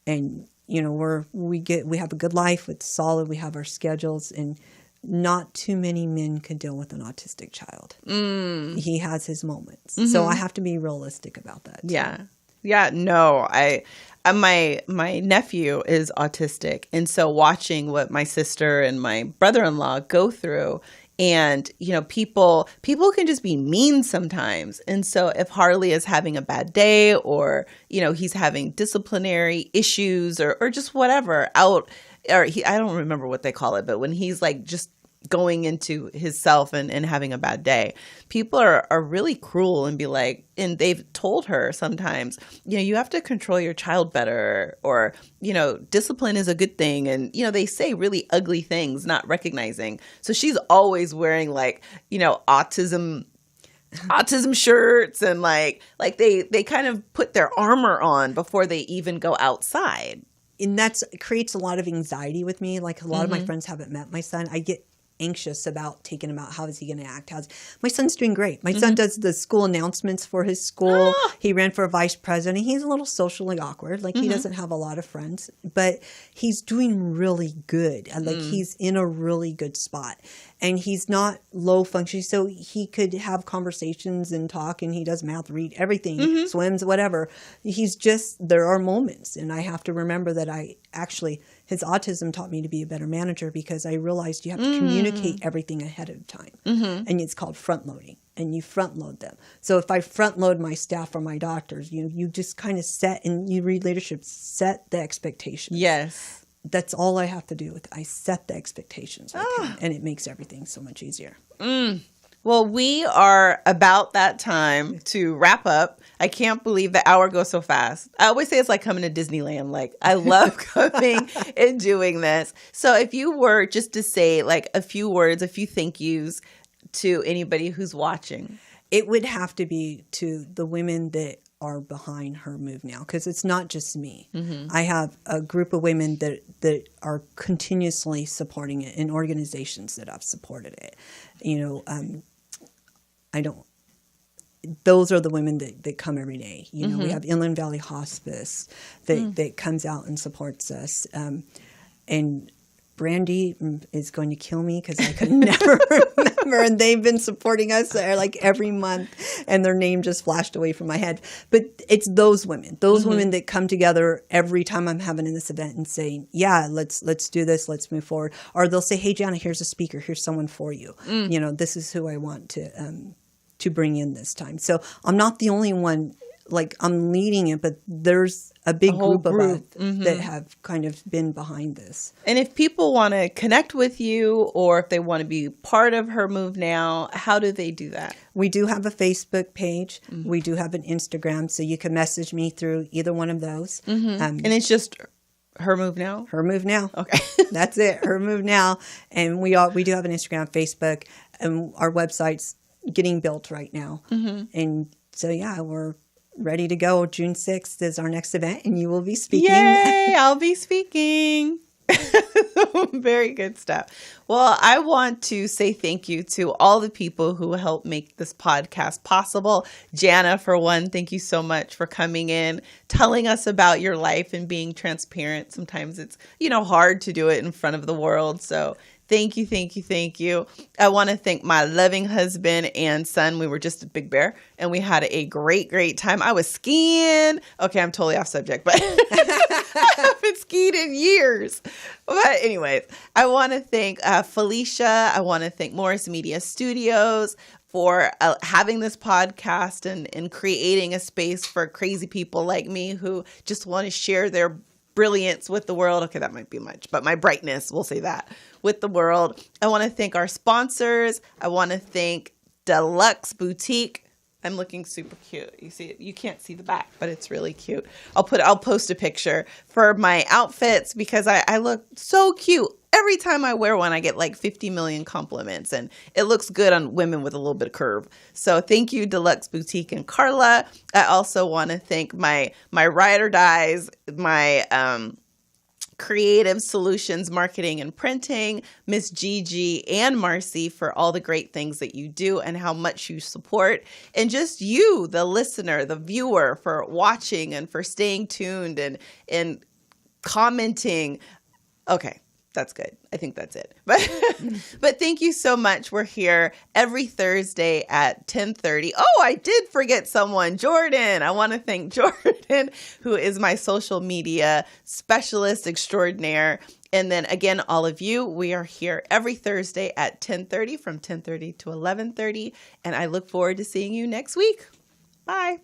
B: And, we have a good life. It's solid. We have our schedules. And not too many men could deal with an autistic child. He has his moments. Mm-hmm. So I have to be realistic about that too.
A: Yeah, no, my nephew is autistic. And so watching what my sister and my brother-in-law go through, and, people can just be mean sometimes. And so if Harley is having a bad day, or, he's having disciplinary issues or just whatever I don't remember what they call it, but when he's like just going into his self and having a bad day, people are really cruel and be like, and they've told her sometimes, you have to control your child better, or, discipline is a good thing. And, they say really ugly things, not recognizing. So she's always wearing like, autism shirts, and like they kind of put their armor on before they even go outside.
B: and it creates a lot of anxiety with me. Like a lot of my friends haven't met my son. I get anxious about taking him out. How is he going to act? My son's doing great. My son does the school announcements for his school. He ran for vice president. He's a little socially awkward. Like he doesn't have a lot of friends, but he's doing really good. Like he's in a really good spot, and he's not low functioning. So he could have conversations and talk, and he does math, read everything, swims, whatever. There are moments, and I have to remember that his autism taught me to be a better manager, because I realized you have to communicate everything ahead of time. And it's called front loading, and you front load them. So if I front load my staff or my doctors, you just kind of and you read leadership, set the expectations.
A: Yes.
B: That's all I have to do with it. I set the expectations with him, and it makes everything so much easier.
A: Well, we are about that time to wrap up. I can't believe the hour goes so fast. I always say it's like coming to Disneyland. Like, I love coming and doing this. So if you were just to say like a few words, a few thank yous to anybody who's watching.
B: It would have to be to the women that are behind Her Move Now, because it's not just me. I have a group of women that are continuously supporting it, and organizations that have supported it. Those are the women that come every day. We have Inland Valley Hospice that comes out and supports us. And Brandy is going to kill me because I could never remember. And they've been supporting us like every month, and their name just flashed away from my head. But it's those women that come together every time I'm having this event and saying, yeah, let's do this. Let's move forward. Or they'll say, hey, Jana, here's a speaker. Here's someone for you. This is who I want to bring in this time. So I'm not the only one. Like, I'm leading it, but there's a big group of us that have kind of been behind this.
A: And if people want to connect with you, or if they want to be part of Her Move Now, how do they do that?
B: We do have a Facebook page. We do have an Instagram, so you can message me through either one of those.
A: And it's just Her Move Now?
B: Her Move Now.
A: Okay.
B: That's it. Her Move Now. And we do have an Instagram, Facebook, and our website's getting built right now. And so, yeah, we're ready to go. June 6th is our next event, and you will be speaking.
A: Yay! I'll be speaking. Very good stuff. Well, I want to say thank you to all the people who helped make this podcast possible. Jana, for one, thank you so much for coming in, telling us about your life and being transparent. Sometimes it's, hard to do it in front of the world. So thank you, thank you, thank you. I want to thank my loving husband and son. We were just at Big Bear, and we had a great, great time. I was skiing. Okay, I'm totally off subject, but I haven't skied in years. But anyways, I want to thank Felicia. I want to thank Morris Media Studios for having this podcast and creating a space for crazy people like me who just want to share their brilliance with the world. Okay, that might be much, but my brightness, we'll say that, with the world. I want to thank our sponsors. I want to thank Deluxe Boutique. I'm looking super cute. You see it? You can't see the back, but it's really cute. I'll post a picture for my outfits because I look so cute. Every time I wear one, I get like 50 million compliments, and it looks good on women with a little bit of curve. So thank you, Deluxe Boutique and Carla. I also want to thank my ride or dies, my creative solutions, marketing and printing, Miss Gigi and Marcy, for all the great things that you do and how much you support. And just you, the listener, the viewer, for watching and for staying tuned and commenting. Okay. That's good. I think that's it. But thank you so much. We're here every Thursday at 10:30. Oh, I did forget someone. Jordan. I want to thank Jordan, who is my social media specialist extraordinaire. And then again, all of you, we are here every Thursday at 10:30, from 10:30 to 11:30. And I look forward to seeing you next week. Bye.